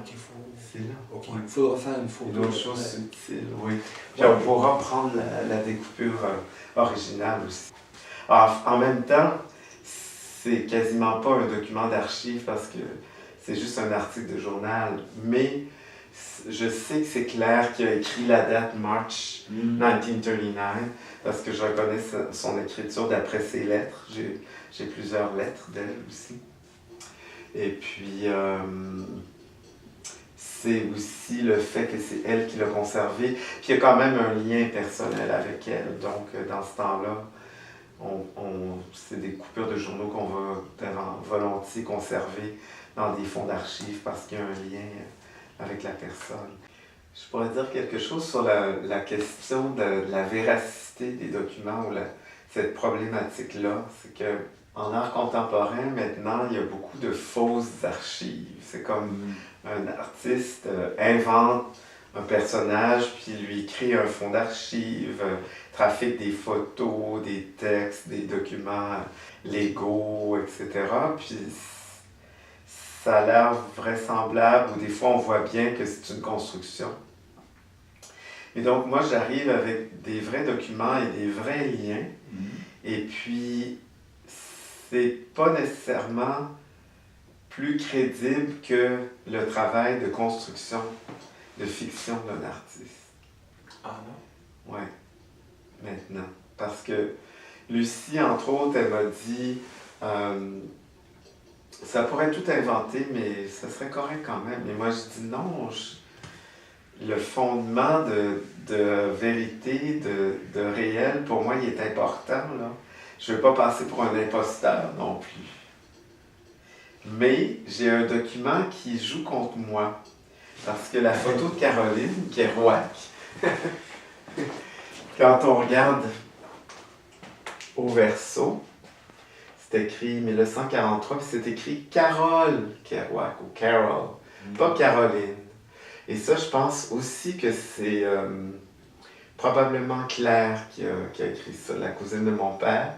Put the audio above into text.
qu'il faut... C'est là. Ok, Ouais. il faudra faire une photo. Une autre chose subtile, oui. Puis Ouais. on pourra prendre la découpure originale aussi. Alors, en même temps, c'est quasiment pas un document d'archive parce que c'est juste un article de journal, mais je sais que c'est Claire qui a écrit la date March 1939 parce que je reconnais son écriture d'après ses lettres. J'ai plusieurs lettres d'elle aussi. Et puis, c'est aussi le fait que c'est elle qui l'a conservé. Puis il y a quand même un lien personnel avec elle. Donc, dans ce temps-là, c'est des coupures de journaux qu'on va volontiers conserver dans des fonds d'archives parce qu'il y a un lien avec la personne. Je pourrais dire quelque chose sur la question de la véracité des documents ou cette problématique-là. C'est qu'en art contemporain, maintenant, il y a beaucoup de fausses archives. C'est comme un artiste invente un personnage, puis lui crée un fonds d'archives, trafique des photos, des textes, des documents légaux, etc. Puis ça a l'air vraisemblable, ou des fois on voit bien que c'est une construction. Et donc moi j'arrive avec des vrais documents et des vrais liens, et puis c'est pas nécessairement plus crédible que le travail de construction, de fiction d'un artiste. Ah non? Oui, maintenant. Parce que Lucie, entre autres, elle m'a dit ça pourrait tout inventer, mais ça serait correct quand même. Et moi, je dis non. Le fondement de vérité, de réel, pour moi, il est important. Là. Je ne veux pas passer pour un imposteur non plus. Mais j'ai un document qui joue contre moi. Parce que la photo de Caroline Kerouac, quand on regarde au verso, c'est écrit 1943, puis c'est écrit Carole Kerouac, ou Carol, pas Caroline. Et ça, je pense aussi que c'est probablement Claire qui a écrit ça, la cousine de mon père.